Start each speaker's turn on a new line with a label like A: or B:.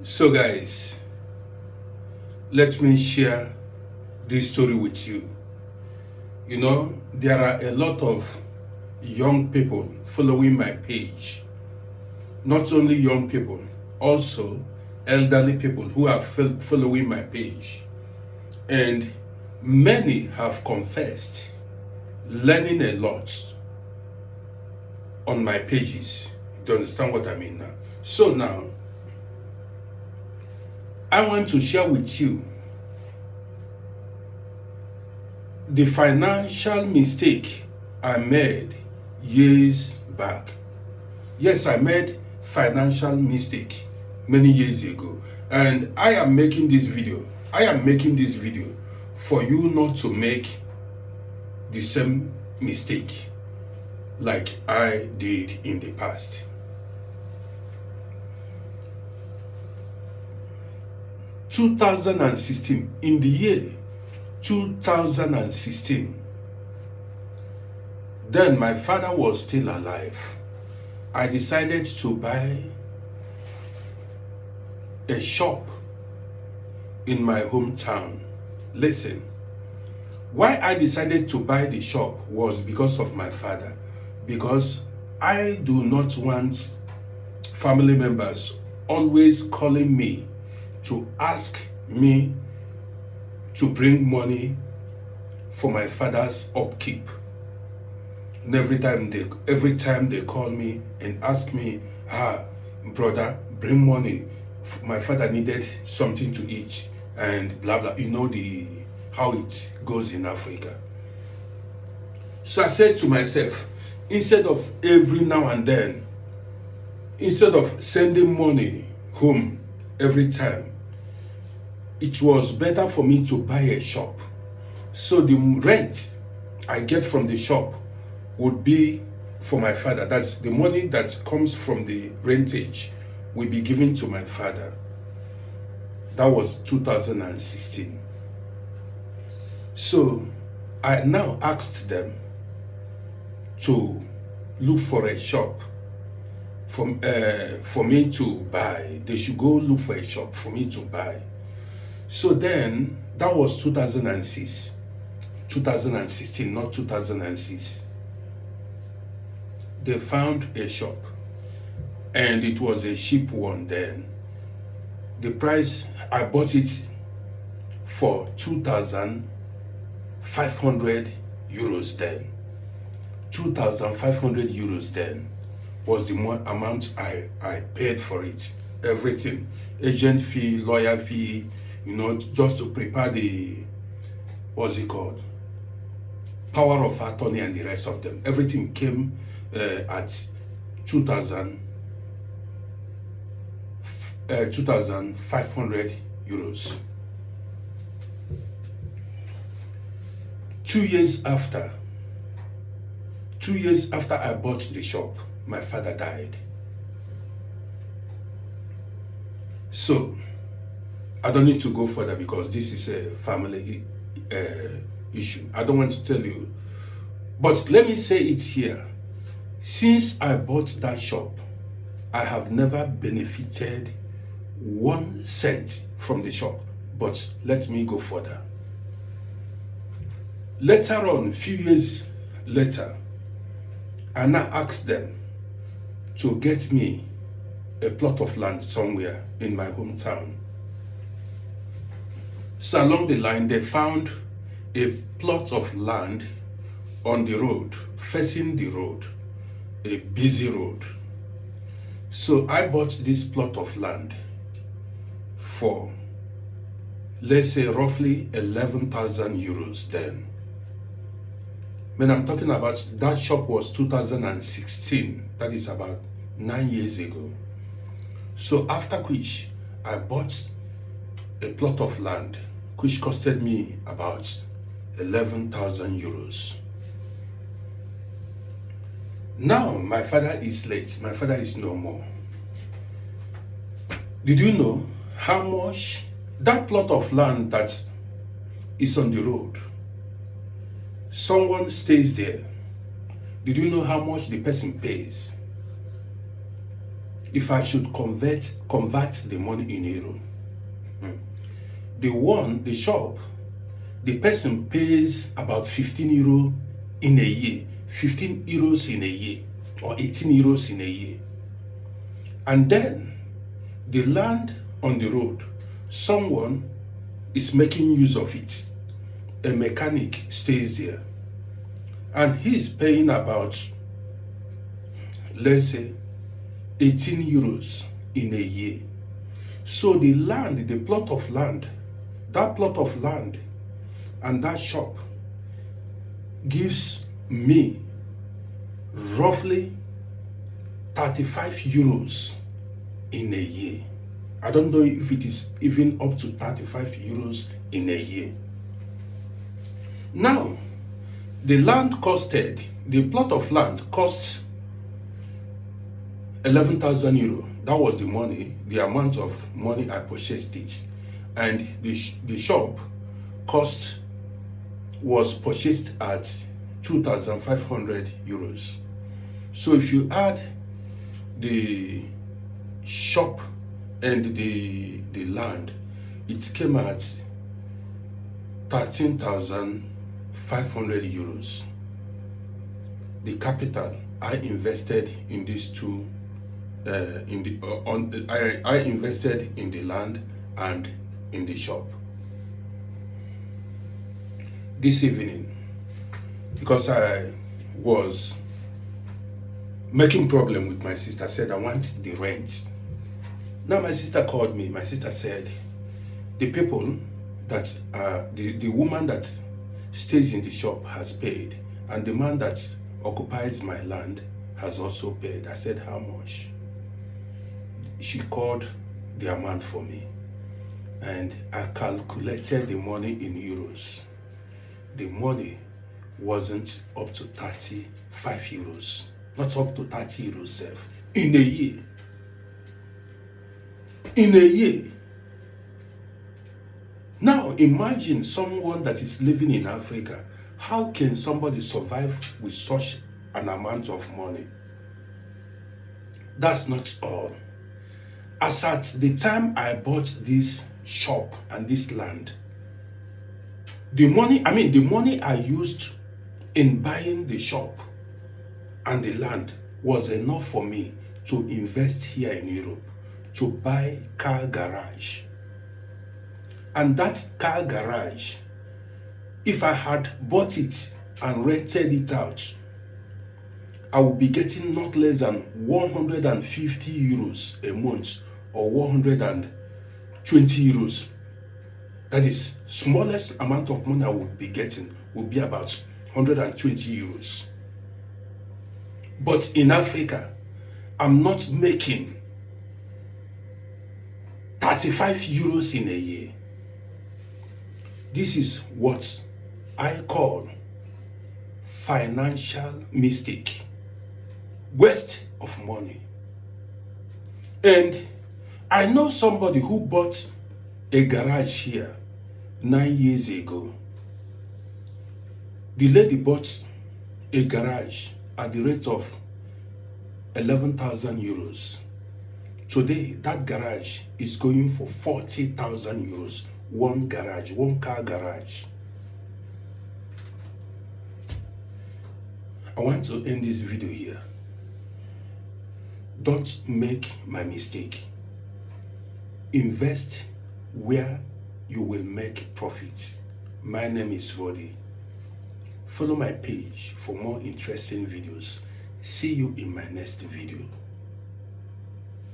A: So, guys, let me share this story with you. There are a lot of young people following my page. Not only young people, also elderly people who are following my page. And many have confessed learning a lot on my pages. Do you understand what I mean now? So now, I want to share with you the financial mistake I made years back. Yes, I made financial mistake many years ago, and I am making this video. For you not to make the same mistake like I did in the past. 2016, in the year 2016, then my father was still alive. I decided to buy a shop in my hometown. Listen, why I decided to buy the shop was because of my father. Because I do not want family members always calling me to ask me to bring money for my father's upkeep. And every time they call me and ask me, brother, bring money. My father needed something to eat and blah blah. You know how it goes in Africa. So I said to myself, instead of every now and then, instead of sending money home every time, it was better for me to buy a shop. So the rent I get from the shop would be for my father. That's the money that comes from the rentage will be given to my father. That was 2016. So I now asked them to look for a shop for me to buy. They should go look for a shop for me to buy. So then, that was 2006. 2016, not 2006. They found a shop, and it was a cheap one then. The price, I bought it for 2,500 euros then. 2,500 euros then was the amount I paid for it. Everything, agent fee, lawyer fee, just to prepare the, what's it called? Power of attorney and the rest of them. Everything came at 2,500 euros. 2 years after I bought the shop, my father died. So, I don't need to go further because this is a family issue. I don't want to tell you. But let me say it here. Since I bought that shop, I have never benefited 1 cent from the shop. But let me go further. Later on, a few years later, I now asked them to get me a plot of land somewhere in my hometown. So along the line, they found a plot of land on the road, facing the road, a busy road. So I bought this plot of land for, let's say, roughly 11,000 euros then. When I'm talking about that shop was 2016, that is about 9 years ago. So after which, I bought a plot of land which costed me about 11,000 euros. Now my father is late. My father is no more. Did you know how much that plot of land that is on the road, someone stays there? Did you know how much the person pays? if I should convert the money in euro. The shop, the person pays about 15 euro in a year, 15 euros in a year, or 18 euros in a year. And then the land on the road, someone is making use of it. A mechanic stays there, and he's paying about, let's say, 18 euros in a year. So the land, the plot of land, that plot of land and that shop gives me roughly 35 euros in a year. I don't know if it is even up to 35 euros in a year. Now, the plot of land costs 11,000 euro. That was the money, the amount of money I purchased it. And the shop was purchased at 2,500 euros. So if you add the shop and the land, it came at 13,500 euros. The capital I invested in these two, I invested in the land and in the shop. This evening, because I was making problem with my sister, said I want the rent. Now my sister called me. My sister said the people that the woman that stays in the shop has paid, and the man that occupies my land has also paid. I said, how much? She called the amount for me, and I calculated the money in euros. The money wasn't up to 35 euros, not up to 30 euros self, in a year. In a year. Now imagine someone that is living in Africa. How can somebody survive with such an amount of money? That's not all. As at the time I bought this shop and this land, the money I used in buying the shop and the land was enough for me to invest here in Europe, to buy car garage. And that car garage, if I had bought it and rented it out, I would be getting not less than 150 euros a month, or 120 euros. That is, smallest amount of money I would be getting would be about 120 euros. But in Africa, I'm not making 35 euros in a year. This is what I call financial mistake, waste of money. And I know somebody who bought a garage here 9 years ago. The lady bought a garage at the rate of 11,000 euros. Today, that garage is going for 40,000 euros. One garage, one car garage. I want to end this video here. Don't make my mistake. Invest where you will make profits. My name is Roddy. Follow my page for more interesting videos. See you in my next video.